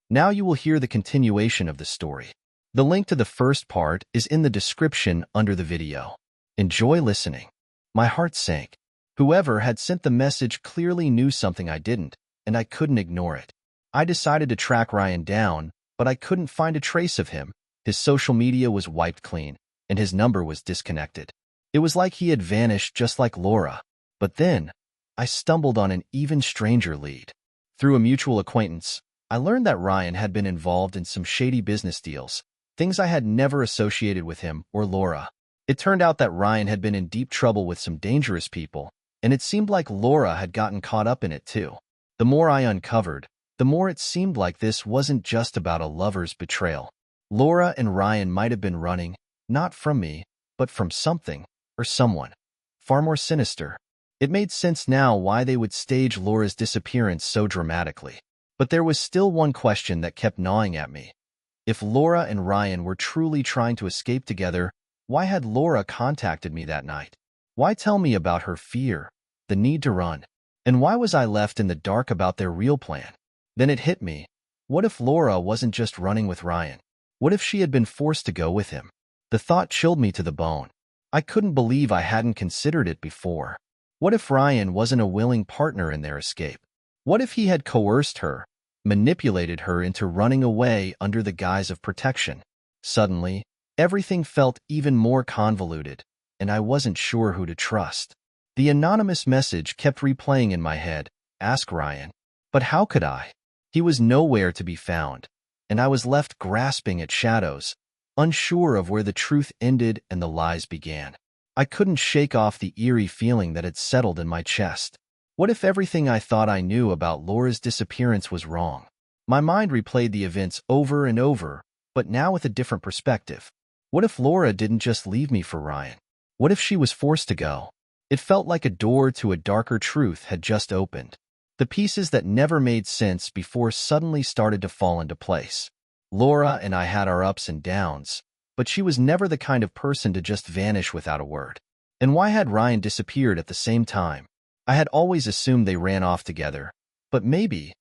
Now you will hear the continuation of the story. The link to the first part is in the description under the video. Enjoy listening. My heart sank. Whoever had sent the message clearly knew something I didn't, and I couldn't ignore it. I decided to track Ryan down, but I couldn't find a trace of him. His social media was wiped clean, and his number was disconnected. It was like he had vanished just like Laura. But then, I stumbled on an even stranger lead. Through a mutual acquaintance, I learned that Ryan had been involved in some shady business deals, things I had never associated with him or Laura. It turned out that Ryan had been in deep trouble with some dangerous people, and it seemed like Laura had gotten caught up in it too. The more I uncovered, the more it seemed like this wasn't just about a lover's betrayal. Laura and Ryan might have been running, not from me, but from something, or someone, far more sinister. It made sense now why they would stage Laura's disappearance so dramatically. But there was still one question that kept gnawing at me. If Laura and Ryan were truly trying to escape together, why had Laura contacted me that night? Why tell me about her fear, the need to run? And why was I left in the dark about their real plan? Then it hit me. What if Laura wasn't just running with Ryan? What if she had been forced to go with him? The thought chilled me to the bone. I couldn't believe I hadn't considered it before. What if Ryan wasn't a willing partner in their escape? What if he had coerced her, manipulated her into running away under the guise of protection? Suddenly, everything felt even more convoluted, and I wasn't sure who to trust. The anonymous message kept replaying in my head, "Ask Ryan." But how could I? He was nowhere to be found, and I was left grasping at shadows, unsure of where the truth ended and the lies began. I couldn't shake off the eerie feeling that had settled in my chest. What if everything I thought I knew about Laura's disappearance was wrong? My mind replayed the events over and over, but now with a different perspective. What if Laura didn't just leave me for Ryan? What if she was forced to go? It felt like a door to a darker truth had just opened. The pieces that never made sense before suddenly started to fall into place. Laura and I had our ups and downs, but she was never the kind of person to just vanish without a word. And why had Ryan disappeared at the same time? I had always assumed they ran off together, but maybe,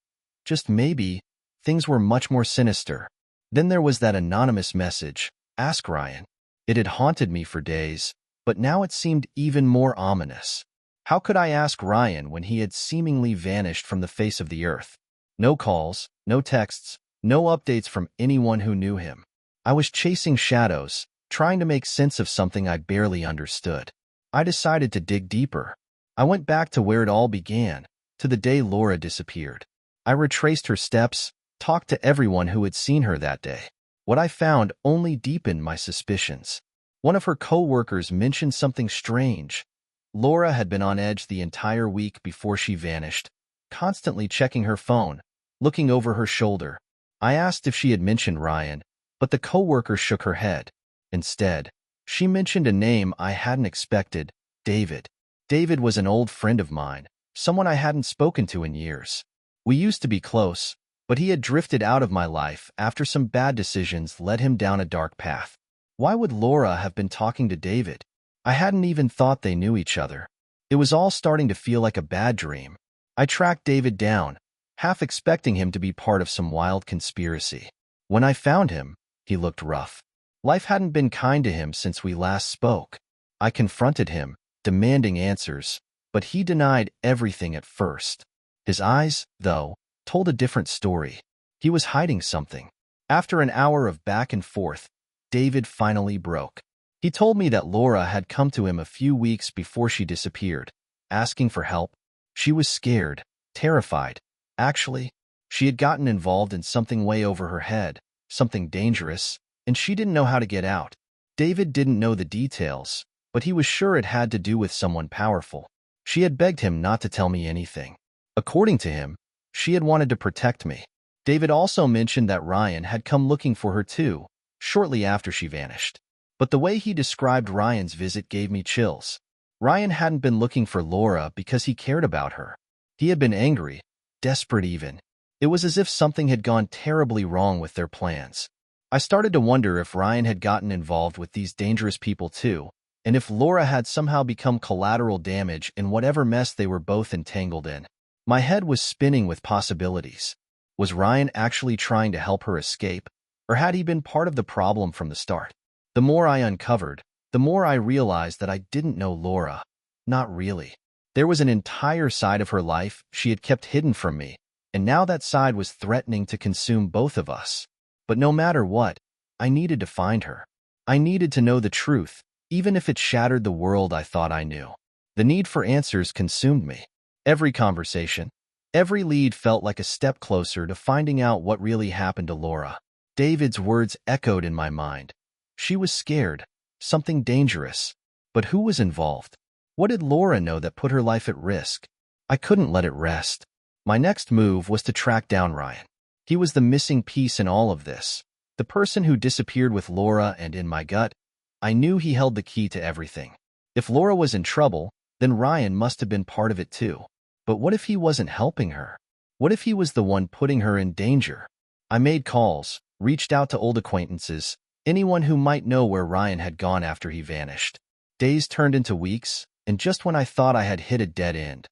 just maybe, things were much more sinister. Then there was that anonymous message, "Ask Ryan." It had haunted me for days, but now it seemed even more ominous. How could I ask Ryan when he had seemingly vanished from the face of the earth? No calls, no texts, no updates from anyone who knew him. I was chasing shadows, trying to make sense of something I barely understood. I decided to dig deeper. I went back to where it all began, to the day Laura disappeared. I retraced her steps, talked to everyone who had seen her that day. What I found only deepened my suspicions. One of her co-workers mentioned something strange. Laura had been on edge the entire week before she vanished, constantly checking her phone, looking over her shoulder. I asked if she had mentioned Ryan, but the co-worker shook her head. Instead, she mentioned a name I hadn't expected, David. David was an old friend of mine, someone I hadn't spoken to in years. We used to be close, but he had drifted out of my life after some bad decisions led him down a dark path. Why would Laura have been talking to David? I hadn't even thought they knew each other. It was all starting to feel like a bad dream. I tracked David down, half expecting him to be part of some wild conspiracy. When I found him, he looked rough. Life hadn't been kind to him since we last spoke. I confronted him, demanding answers, but he denied everything at first. His eyes, though, told a different story. He was hiding something. After an hour of back and forth, David finally broke. He told me that Laura had come to him a few weeks before she disappeared, asking for help. She was scared, terrified. Actually, she had gotten involved in something way over her head, something dangerous, and she didn't know how to get out. David didn't know the details, but he was sure it had to do with someone powerful. She had begged him not to tell me anything. According to him, she had wanted to protect me. David also mentioned that Ryan had come looking for her too, shortly after she vanished. But the way he described Ryan's visit gave me chills. Ryan hadn't been looking for Laura because he cared about her. He had been angry, desperate even. It was as if something had gone terribly wrong with their plans. I started to wonder if Ryan had gotten involved with these dangerous people too, and if Laura had somehow become collateral damage in whatever mess they were both entangled in. My head was spinning with possibilities. Was Ryan actually trying to help her escape, or had he been part of the problem from the start? The more I uncovered, the more I realized that I didn't know Laura. Not really. There was an entire side of her life she had kept hidden from me, and now that side was threatening to consume both of us. But no matter what, I needed to find her. I needed to know the truth, even if it shattered the world I thought I knew. The need for answers consumed me. Every conversation, every lead felt like a step closer to finding out what really happened to Laura. David's words echoed in my mind. She was scared, something dangerous. But who was involved? What did Laura know that put her life at risk? I couldn't let it rest. My next move was to track down Ryan. He was the missing piece in all of this. The person who disappeared with Laura, and in my gut, I knew he held the key to everything. If Laura was in trouble, then Ryan must have been part of it too. But what if he wasn't helping her? What if he was the one putting her in danger? I made calls, reached out to old acquaintances, anyone who might know where Ryan had gone after he vanished. Days turned into weeks, and just when I thought I had hit a dead end,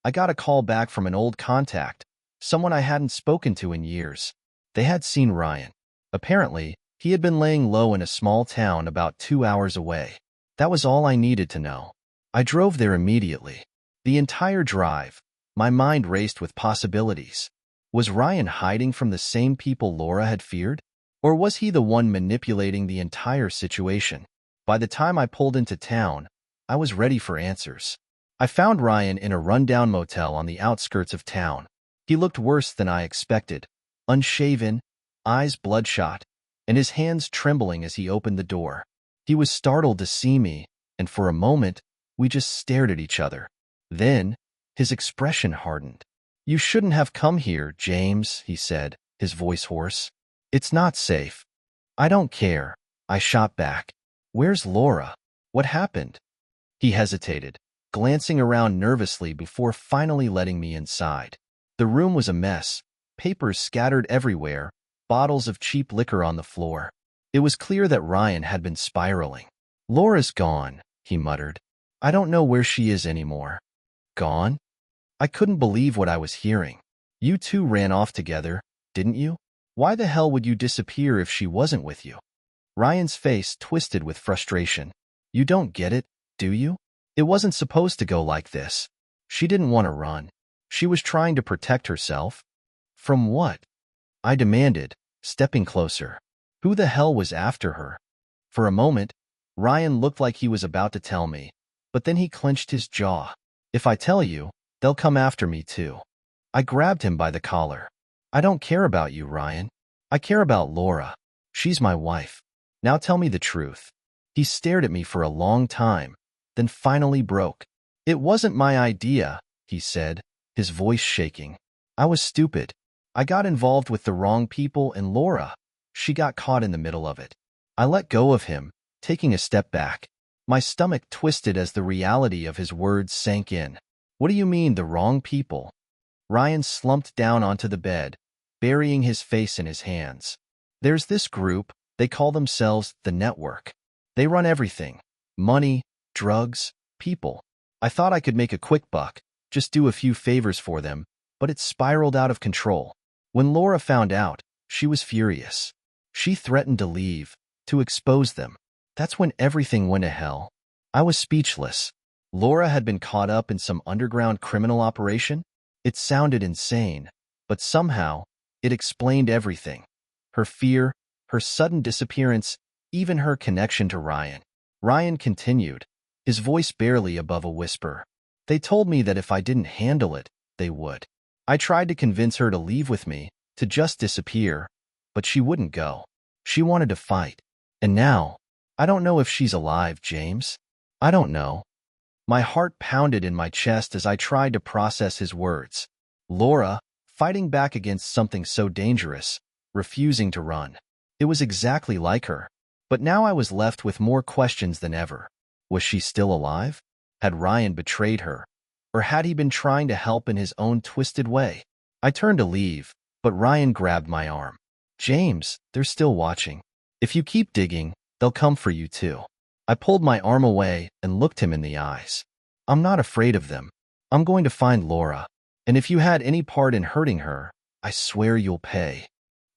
I got a call back from an old contact, someone I hadn't spoken to in years. They had seen Ryan. Apparently, he had been laying low in a small town about 2 hours away. That was all I needed to know. I drove there immediately. The entire drive, my mind raced with possibilities. Was Ryan hiding from the same people Laura had feared? Or was he the one manipulating the entire situation? By the time I pulled into town, I was ready for answers. I found Ryan in a rundown motel on the outskirts of town. He looked worse than I expected, unshaven, eyes bloodshot, and his hands trembling as he opened the door. He was startled to see me, and for a moment, we just stared at each other. Then, his expression hardened. "You shouldn't have come here, James," he said, his voice hoarse. "It's not safe." "I don't care," I shot back. "Where's Laura? What happened?" He hesitated, glancing around nervously before finally letting me inside. The room was a mess, papers scattered everywhere, bottles of cheap liquor on the floor. It was clear that Ryan had been spiraling. "Laura's gone," he muttered. "I don't know where she is anymore." "Gone?" I couldn't believe what I was hearing. "You two ran off together, didn't you? Why the hell would you disappear if she wasn't with you?" Ryan's face twisted with frustration. "You don't get it, do you? It wasn't supposed to go like this. She didn't want to run. She was trying to protect herself." "From what?" I demanded, stepping closer. Who the hell was after her? For a moment, Ryan looked like he was about to tell me, but then he clenched his jaw. "If I tell you, they'll come after me too." I grabbed him by the collar. "I don't care about you, Ryan. I care about Laura. She's my wife. Now tell me the truth." He stared at me for a long time, then finally broke. "It wasn't my idea," he said, his voice shaking. "I was stupid. I got involved with the wrong people, and Laura, she got caught in the middle of it." I let go of him, taking a step back. My stomach twisted as the reality of his words sank in. "What do you mean, the wrong people?" Ryan slumped down onto the bed, burying his face in his hands. "There's this group, they call themselves the Network. They run everything. Money, drugs, people. I thought I could make a quick buck, just do a few favors for them, but it spiraled out of control. When Laura found out, she was furious. She threatened to leave, to expose them. That's when everything went to hell." I was speechless. Laura had been caught up in some underground criminal operation? It sounded insane, but somehow, it explained everything. Her fear, her sudden disappearance, even her connection to Ryan. Ryan continued, his voice barely above a whisper. "They told me that if I didn't handle it, they would. I tried to convince her to leave with me, to just disappear, but she wouldn't go. She wanted to fight. And now, I don't know if she's alive, James. I don't know." My heart pounded in my chest as I tried to process his words. Laura, fighting back against something so dangerous, refusing to run. It was exactly like her. But now I was left with more questions than ever. Was she still alive? Had Ryan betrayed her? Or had he been trying to help in his own twisted way? I turned to leave, but Ryan grabbed my arm. "James, they're still watching. If you keep digging, they'll come for you too." I pulled my arm away and looked him in the eyes. "I'm not afraid of them. I'm going to find Laura. And if you had any part in hurting her, I swear you'll pay.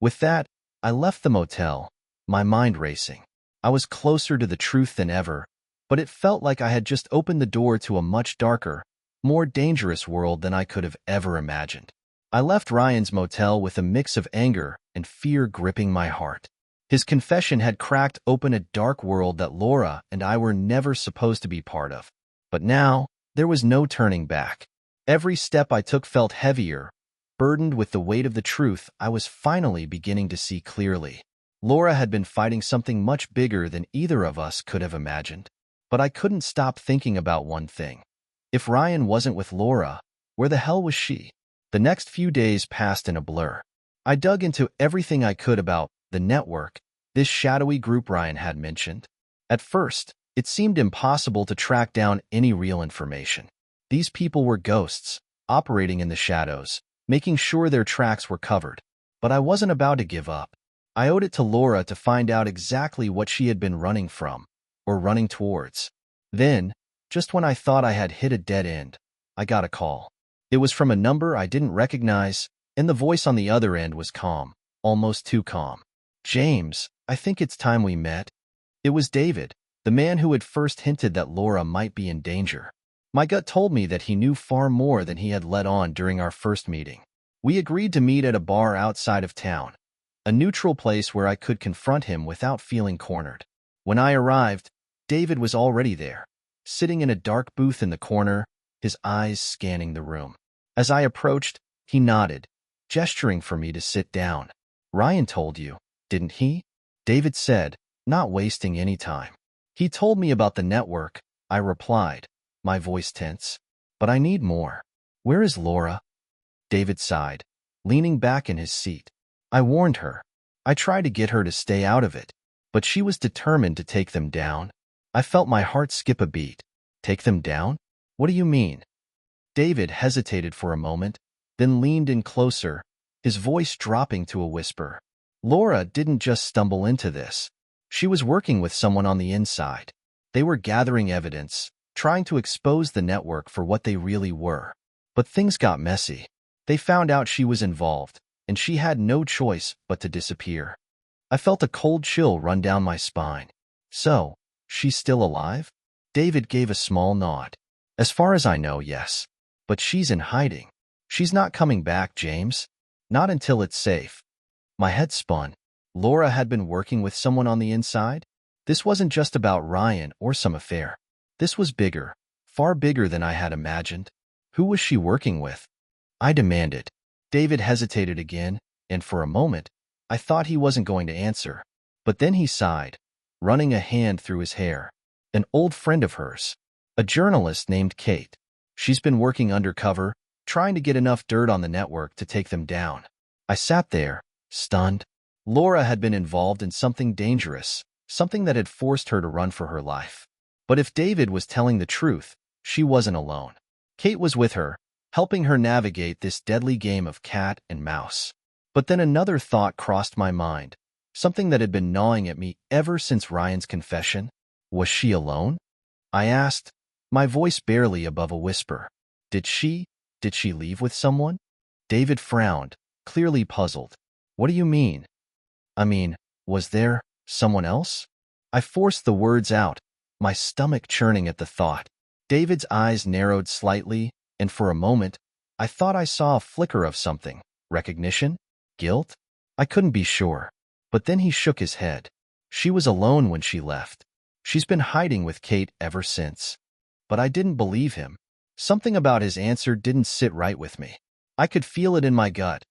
With that, I left the motel, my mind racing. I was closer to the truth than ever, but it felt like I had just opened the door to a much darker, more dangerous world than I could have ever imagined. I left Ryan's motel with a mix of anger and fear gripping my heart. His confession had cracked open a dark world that Laura and I were never supposed to be part of. But now, there was no turning back. Every step I took felt heavier, burdened with the weight of the truth I was finally beginning to see clearly. Laura had been fighting something much bigger than either of us could have imagined. But I couldn't stop thinking about one thing. If Ryan wasn't with Laura, where the hell was she? The next few days passed in a blur. I dug into everything I could about the network, this shadowy group Ryan had mentioned. At first, it seemed impossible to track down any real information. These people were ghosts, operating in the shadows, making sure their tracks were covered. But I wasn't about to give up. I owed it to Laura to find out exactly what she had been running from, or running towards. Then, just when I thought I had hit a dead end, I got a call. It was from a number I didn't recognize, and the voice on the other end was calm, almost too calm. "James, I think it's time we met." It was David, the man who had first hinted that Laura might be in danger. My gut told me that he knew far more than he had let on during our first meeting. We agreed to meet at a bar outside of town, a neutral place where I could confront him without feeling cornered. When I arrived, David was already there, sitting in a dark booth in the corner, his eyes scanning the room. As I approached, he nodded, gesturing for me to sit down. "Ryan told you, didn't he?" David said, not wasting any time. "He told me about the network," I replied, my voice tense. "But I need more. Where is Laura?" David sighed, leaning back in his seat. "I warned her. I tried to get her to stay out of it, but she was determined to take them down." I felt my heart skip a beat. "Take them down? What do you mean?" David hesitated for a moment, then leaned in closer, his voice dropping to a whisper. "Laura didn't just stumble into this. She was working with someone on the inside. They were gathering evidence, trying to expose the network for what they really were. But things got messy. They found out she was involved, and she had no choice but to disappear." I felt a cold chill run down my spine. "So, she's still alive?" David gave a small nod. "As far as I know, yes. But she's in hiding. She's not coming back, James. Not until it's safe." My head spun. Laura had been working with someone on the inside? This wasn't just about Ryan or some affair. This was bigger, far bigger than I had imagined. Who was she working with? I demanded. David hesitated again, and for a moment, I thought he wasn't going to answer. But then he sighed, running a hand through his hair. "An old friend of hers. A journalist named Kate. She's been working undercover, trying to get enough dirt on the network to take them down." I sat there, stunned. Laura had been involved in something dangerous, something that had forced her to run for her life. But if David was telling the truth, she wasn't alone. Kate was with her, helping her navigate this deadly game of cat and mouse. But then another thought crossed my mind, something that had been gnawing at me ever since Ryan's confession. Was she alone? I asked, my voice barely above a whisper. Did she leave with someone? David frowned, clearly puzzled. "What do you mean?" "I mean, was there someone else?" I forced the words out, my stomach churning at the thought. David's eyes narrowed slightly, and for a moment, I thought I saw a flicker of something. Recognition? Guilt? I couldn't be sure. But then he shook his head. "She was alone when she left. She's been hiding with Kate ever since." But I didn't believe him. Something about his answer didn't sit right with me. I could feel it in my gut.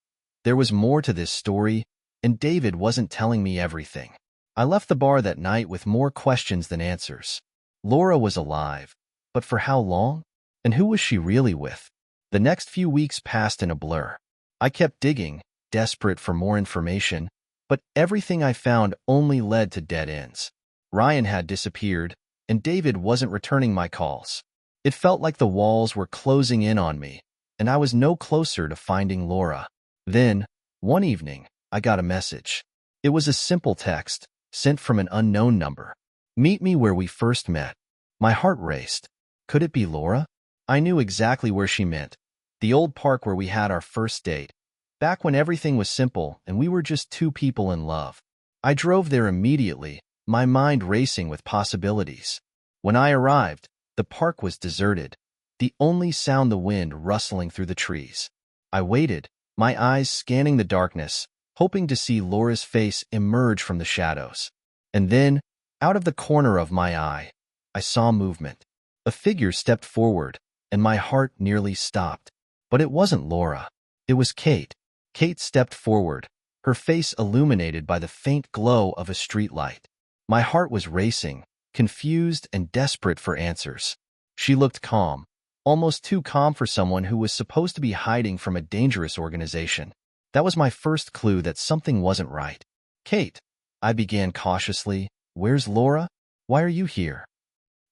There was more to this story, and David wasn't telling me everything. I left the bar that night with more questions than answers. Laura was alive, but for how long? And who was she really with? The next few weeks passed in a blur. I kept digging, desperate for more information, but everything I found only led to dead ends. Ryan had disappeared, and David wasn't returning my calls. It felt like the walls were closing in on me, and I was no closer to finding Laura. Then, one evening, I got a message. It was a simple text, sent from an unknown number. "Meet me where we first met." My heart raced. Could it be Laura? I knew exactly where she meant. The old park where we had our first date. back when everything was simple and we were just two people in love. I drove there immediately, my mind racing with possibilities. When I arrived, the park was deserted, the only sound the wind rustling through the trees. I waited, my eyes scanning the darkness, hoping to see Laura's face emerge from the shadows. And then, out of the corner of my eye, I saw movement. A figure stepped forward, and my heart nearly stopped. But it wasn't Laura. It was Kate. Kate stepped forward, her face illuminated by the faint glow of a streetlight. My heart was racing, confused and desperate for answers. She looked calm, almost too calm for someone who was supposed to be hiding from a dangerous organization. That was my first clue that something wasn't right. "Kate," I began cautiously, "where's Laura? Why are you here?"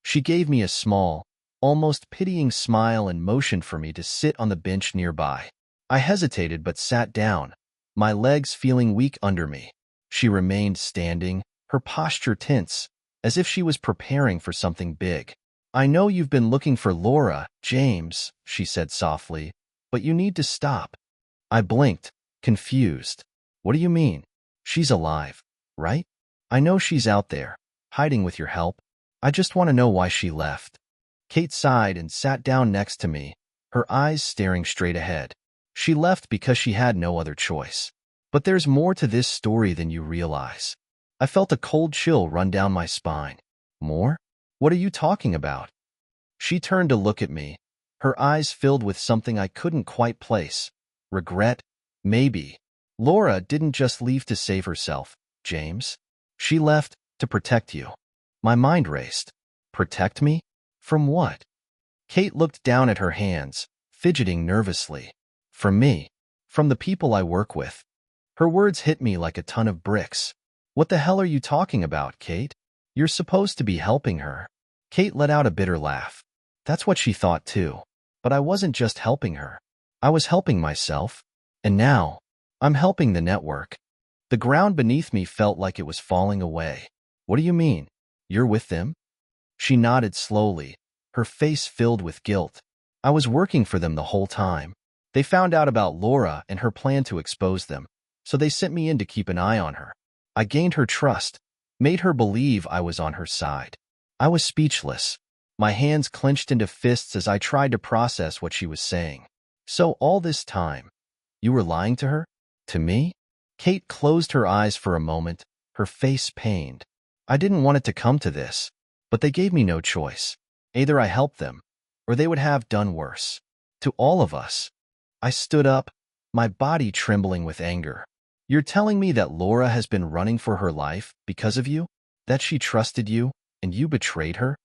She gave me a small, almost pitying smile and motioned for me to sit on the bench nearby. I hesitated but sat down, my legs feeling weak under me. She remained standing, her posture tense, as if she was preparing for something big. "I know you've been looking for Laura, James," she said softly, "but you need to stop." I blinked, confused. "What do you mean? She's alive, right? I know she's out there, hiding with your help. I just want to know why she left." Kate sighed and sat down next to me, her eyes staring straight ahead. "She left because she had no other choice. But there's more to this story than you realize." I felt a cold chill run down my spine. "More? What are you talking about?" She turned to look at me, her eyes filled with something I couldn't quite place. Regret? Maybe. "Laura didn't just leave to save herself, James. She left to protect you." My mind raced. Protect me? From what? Kate looked down at her hands, fidgeting nervously. "From me. From the people I work with." Her words hit me like a ton of bricks. "What the hell are you talking about, Kate? You're supposed to be helping her." Kate let out a bitter laugh. That's what she thought too. But I wasn't just helping her. I was helping myself. And now, I'm helping the network. The ground beneath me felt like it was falling away. "What do you mean? You're with them?" She nodded slowly, her face filled with guilt. "I was working for them the whole time. They found out about Laura and her plan to expose them, so they sent me in to keep an eye on her. I gained her trust, made her believe I was on her side." I was speechless, my hands clenched into fists as I tried to process what she was saying. "So all this time, you were lying to her? To me?" Kate closed her eyes for a moment, her face pained. "I didn't want it to come to this, but they gave me no choice. Either I helped them, or they would have done worse. To all of us." I stood up, my body trembling with anger. "You're telling me that Laura has been running for her life because of you? That she trusted you, and you betrayed her?"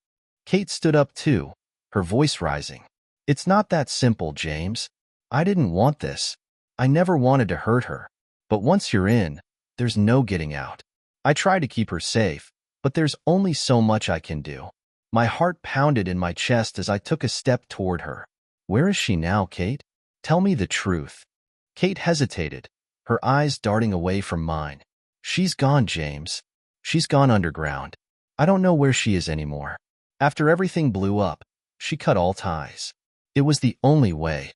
Kate stood up too, her voice rising. "It's not that simple, James. I didn't want this. I never wanted to hurt her. But once you're in, there's no getting out. I try to keep her safe, but there's only so much I can do." My heart pounded in my chest as I took a step toward her. "Where is she now, Kate? Tell me the truth." Kate hesitated, her eyes darting away from mine. "She's gone, James. She's gone underground. I don't know where she is anymore. After everything blew up, she cut all ties. It was the only way."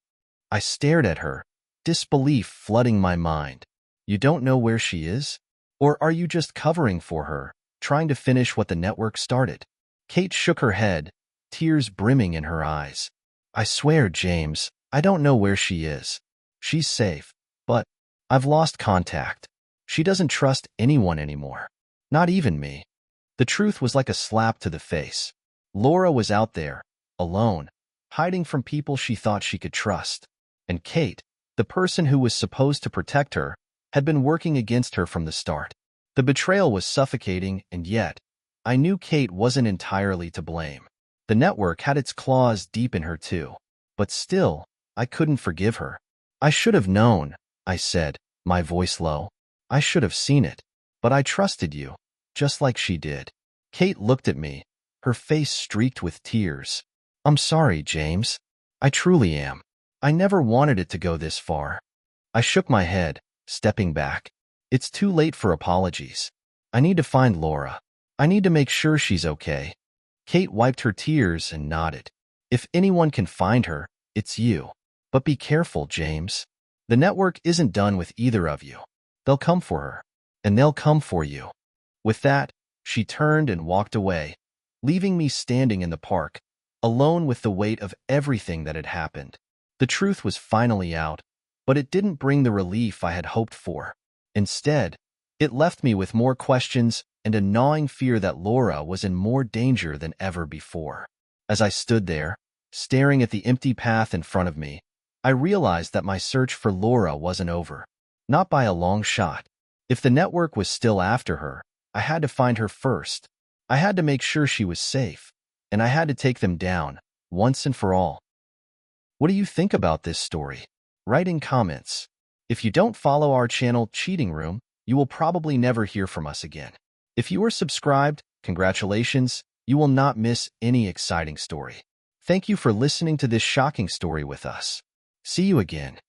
I stared at her, disbelief flooding my mind. "You don't know where she is? Or are you just covering for her, trying to finish what the network started?" Kate shook her head, tears brimming in her eyes. "I swear, James, I don't know where she is. She's safe, but I've lost contact. She doesn't trust anyone anymore. Not even me." The truth was like a slap to the face. Laura was out there, alone, hiding from people she thought she could trust. And Kate, the person who was supposed to protect her, had been working against her from the start. The betrayal was suffocating, and yet, I knew Kate wasn't entirely to blame. The network had its claws deep in her too. But still, I couldn't forgive her. "I should have known," I said, my voice low. "I should have seen it. But I trusted you, just like she did." Kate looked at me, her face streaked with tears. "I'm sorry, James. I truly am. I never wanted it to go this far." I shook my head, stepping back. "It's too late for apologies. I need to find Laura. I need to make sure she's okay." Kate wiped her tears and nodded. "If anyone can find her, it's you. But be careful, James. The network isn't done with either of you. They'll come for her, and they'll come for you. With that, she turned and walked away, leaving me standing in the park, alone with the weight of everything that had happened. The truth was finally out, but it didn't bring the relief I had hoped for. Instead, it left me with more questions and a gnawing fear that Laura was in more danger than ever before. As I stood there, staring at the empty path in front of me, I realized that my search for Laura wasn't over. Not by a long shot. If the network was still after her, I had to find her first. I had to make sure she was safe, and I had to take them down, once and for all. What do you think about this story? Write in comments. If you don't follow our channel, Cheating Room, you will probably never hear from us again. If you are subscribed, congratulations, you will not miss any exciting story. Thank you for listening to this shocking story with us. See you again.